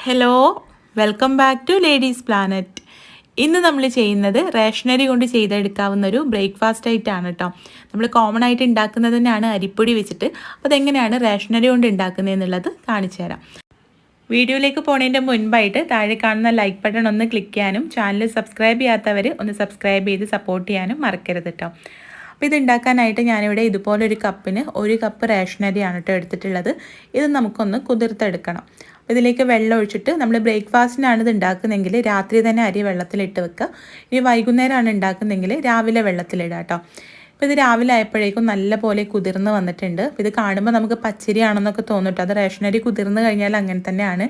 Hello, welcome back to Ladies Planet. ഇന്ന് നമ്മൾ ചെയ്യുന്നത് റേഷനറി കൊണ്ട് ചെയ്തെടുക്കാവുന്ന ഒരു ബ്രേക്ക്ഫാസ്റ്റ് ആയിട്ടാണ് കേട്ടോ. നമ്മൾ കോമൺ ആയിട്ട് ഉണ്ടാക്കുന്നത് തന്നെയാണ് അരിപ്പൊടി വെച്ചിട്ട്. അപ്പോൾ അതെങ്ങനെയാണ് റേഷനറി കൊണ്ട് ഉണ്ടാക്കുന്നത് എന്നുള്ളത് കാണിച്ചു തരാം. വീഡിയോയിലേക്ക് പോകുന്നതിൻ്റെ മുൻപായിട്ട് താഴെ കാണുന്ന ലൈക്ക് ബട്ടൺ ഒന്ന് ക്ലിക്ക് ചെയ്യാനും ചാനൽ സബ്സ്ക്രൈബ് ചെയ്യാത്തവർ ഒന്ന് സബ്സ്ക്രൈബ് ചെയ്ത് സപ്പോർട്ട് ചെയ്യാനും മറക്കരുത് കേട്ടോ. അപ്പോൾ ഇത് ഉണ്ടാക്കാനായിട്ട് ഞാനിവിടെ ഇതുപോലൊരു കപ്പിന് 1 കപ്പ് റേഷനറിയാണ് കേട്ടോ എടുത്തിട്ടുള്ളത്. ഇത് നമുക്കൊന്ന് കുതിർത്തെടുക്കണം. ഇതിലേക്ക് വെള്ളം ഒഴിച്ചിട്ട് നമ്മൾ ബ്രേക്ക്ഫാസ്റ്റിനാണ് ഇത് ഉണ്ടാക്കുന്നതെങ്കിൽ രാത്രി തന്നെ അരി വെള്ളത്തിലിട്ട് വെക്കുക. ഇനി വൈകുന്നേരമാണ് ഉണ്ടാക്കുന്നതെങ്കിൽ രാവിലെ വെള്ളത്തിലിടുക കേട്ടോ. അപ്പോൾ ഇത് രാവിലെ ആയപ്പോഴേക്കും നല്ല പോലെ കുതിർന്ന് വന്നിട്ടുണ്ട്. അപ്പോൾ ഇത് കാണുമ്പോൾ നമുക്ക് പച്ചരിയാണെന്നൊക്കെ തോന്നും കേട്ടോ. അത് റേഷനറി കുതിർന്ന് കഴിഞ്ഞാൽ അങ്ങനെ തന്നെയാണ്.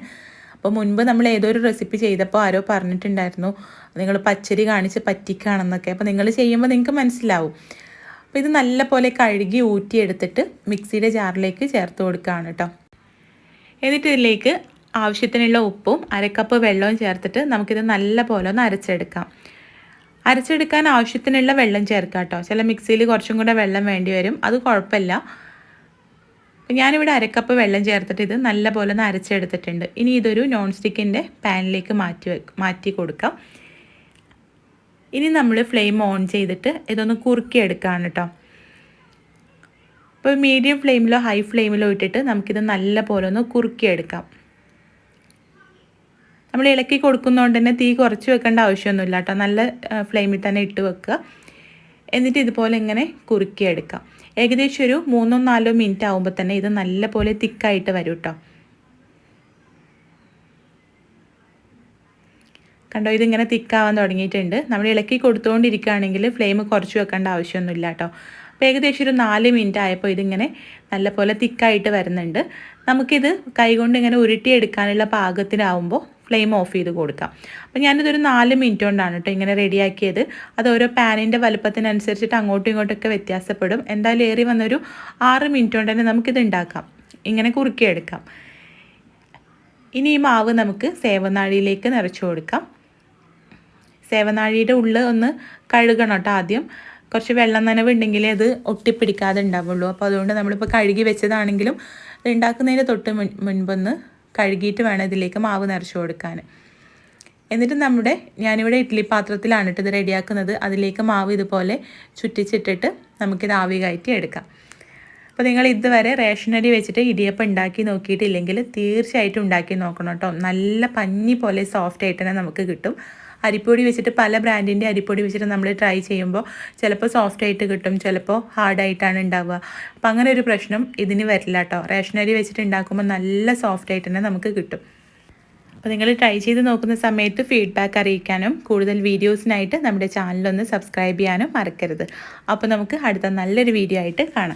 അപ്പോൾ മുൻപ് നമ്മൾ ഏതൊരു റെസിപ്പി ചെയ്തപ്പോൾ ആരോ പറഞ്ഞിട്ടുണ്ടായിരുന്നു നിങ്ങൾ പച്ചരി കാണിച്ച് പറ്റിക്കുകയാണെന്നൊക്കെ. അപ്പോൾ നിങ്ങൾ ചെയ്യുമ്പോൾ നിങ്ങൾക്ക് മനസ്സിലാവും. അപ്പോൾ ഇത് നല്ല പോലെ കഴുകി ഊറ്റിയെടുത്തിട്ട് മിക്സിയുടെ ജാറിലേക്ക് ചേർത്ത് കൊടുക്കുകയാണ് കേട്ടോ. എന്നിട്ട് ഇതിലേക്ക് ആവശ്യത്തിനുള്ള ഉപ്പും 1 കപ്പ് വെള്ളവും ചേർത്തിട്ട് നമുക്കിത് നല്ല പോലെ ഒന്ന് അരച്ചെടുക്കാൻ ആവശ്യത്തിനുള്ള വെള്ളം ചേർക്കാം കേട്ടോ. ചില മിക്സിയിൽ കുറച്ചും കൂടെ വെള്ളം വേണ്ടി വരും, അത് കുഴപ്പമില്ല. അപ്പം ഞാനിവിടെ 1 കപ്പ് വെള്ളം ചേർത്തിട്ട് ഇത് നല്ല പോലെ ഒന്ന് അരച്ചെടുത്തിട്ടുണ്ട്. ഇനി ഇതൊരു നോൺ സ്റ്റിക്കിൻ്റെ പാനിലേക്ക് മാറ്റി കൊടുക്കാം. ഇനി നമ്മൾ ഫ്ലെയിം ഓൺ ചെയ്തിട്ട് ഇതൊന്ന് കുറുക്കിയെടുക്കുകയാണ് കേട്ടോ. അപ്പോൾ മീഡിയം ഫ്ലെയിമിലോ ഹൈ ഫ്ലെയിമിലോ ഇട്ടിട്ട് നമുക്കിത് നല്ല പോലെ ഒന്ന് കുറുക്കിയെടുക്കാം. നമ്മൾ ഇളക്കി കൊടുക്കുന്നതുകൊണ്ട് തന്നെ തീ കുറച്ച് വെക്കേണ്ട ആവശ്യമൊന്നുമില്ല കേട്ടോ. നല്ല ഫ്ലെയിമിൽ തന്നെ ഇട്ട് വെക്കുക. എന്നിട്ട് ഇതുപോലെ ഇങ്ങനെ കുറുക്കിയെടുക്കാം. ഏകദേശം ഒരു 3-4 മിനിറ്റ് ആകുമ്പോൾ തന്നെ ഇത് നല്ല പോലെ തിക്കായിട്ട് വരും കേട്ടോ. കണ്ടോ, ഇതിങ്ങനെ തിക്കാവാൻ തുടങ്ങിയിട്ടുണ്ട്. നമ്മൾ ഇളക്കി കൊടുത്തുകൊണ്ടിരിക്കുകയാണെങ്കിൽ ഫ്ലെയിം കുറച്ച് വെക്കേണ്ട ആവശ്യമൊന്നുമില്ല കേട്ടോ. അപ്പോൾ ഏകദേശം ഒരു 4 മിനിറ്റ് ആയപ്പോൾ ഇതിങ്ങനെ നല്ലപോലെ തിക്കായിട്ട് വരുന്നുണ്ട്. നമുക്കിത് കൈകൊണ്ട് ഇങ്ങനെ ഉരുട്ടിയെടുക്കാനുള്ള പാകത്തിനാവുമ്പോൾ ഫ്ലെയിം ഓഫ് ചെയ്ത് കൊടുക്കാം. അപ്പോൾ ഞാനിതൊരു 4 മിനിറ്റ് കൊണ്ടാണ് കേട്ടോ ഇങ്ങനെ റെഡിയാക്കിയത്. അത് ഓരോ പാനിൻ്റെ വലുപ്പത്തിനനുസരിച്ചിട്ട് അങ്ങോട്ടും ഇങ്ങോട്ടൊക്കെ വ്യത്യാസപ്പെടും. എന്തായാലും ഏറി വന്നൊരു 6 മിനിറ്റ് കൊണ്ട് തന്നെ നമുക്കിത് ഉണ്ടാക്കാം, ഇങ്ങനെ കുറുക്കിയെടുക്കാം. ഇനി ഈ മാവ് നമുക്ക് സേവനാഴിയിലേക്ക് നിറച്ച് കൊടുക്കാം. സേവനാഴിയുടെ ഉള്ളിൽ ഒന്ന് കഴുകണം കേട്ടോ. ആദ്യം കുറച്ച് വെള്ളം നനവ് ഉണ്ടെങ്കിലേ അത് ഒട്ടിപ്പിടിക്കാതെ ഉണ്ടാവുള്ളൂ. അപ്പോൾ അതുകൊണ്ട് നമ്മളിപ്പോൾ കഴുകി വെച്ചതാണെങ്കിലും ഉണ്ടാക്കുന്നതിന് തൊട്ട് മുൻപൊന്ന് കഴുകിയിട്ട് വേണം ഇതിലേക്ക് മാവ് നിറച്ച് കൊടുക്കാൻ. എന്നിട്ട് ഞാനിവിടെ ഇഡ്ഡലി പാത്രത്തിലാണ് ഇത് റെഡിയാക്കുന്നത്. അതിലേക്ക് മാവ് ഇതുപോലെ ചുറ്റിച്ചിട്ടിട്ട് നമുക്കിത് ആവി കയറ്റി എടുക്കാം. അപ്പോൾ നിങ്ങൾ ഇതുവരെ റേഷനറി വെച്ചിട്ട് ഇടിയപ്പം ഉണ്ടാക്കി നോക്കിയിട്ടില്ലെങ്കിൽ തീർച്ചയായിട്ടും ഉണ്ടാക്കി നോക്കണം കേട്ടോ. നല്ല പഞ്ഞി പോലെ സോഫ്റ്റ് ആയിട്ട് തന്നെ നമുക്ക് കിട്ടും. അരിപ്പൊടി വെച്ചിട്ട് പല ബ്രാൻഡിൻ്റെ അരിപ്പൊടി വെച്ചിട്ട് നമ്മൾ ട്രൈ ചെയ്യുമ്പോൾ ചിലപ്പോൾ സോഫ്റ്റ് ആയിട്ട് കിട്ടും, ചിലപ്പോൾ ഹാർഡായിട്ടാണ് ഉണ്ടാവുക. അപ്പോൾ അങ്ങനെ ഒരു പ്രശ്നം ഇതിന് വരില്ല കേട്ടോ. റേഷനറി വെച്ചിട്ട് ഉണ്ടാക്കുമ്പോൾ നല്ല സോഫ്റ്റ് ആയിട്ട് തന്നെ നമുക്ക് കിട്ടും. അപ്പോൾ നിങ്ങൾ ട്രൈ ചെയ്ത് നോക്കുന്ന സമയത്ത് ഫീഡ്ബാക്ക് അറിയിക്കാനും കൂടുതൽ വീഡിയോസിനായിട്ട് നമ്മുടെ ചാനലൊന്ന് സബ്സ്ക്രൈബ് ചെയ്യാനും മറക്കരുത്. അപ്പോൾ നമുക്ക് അടുത്ത നല്ലൊരു വീഡിയോ ആയിട്ട് കാണാം.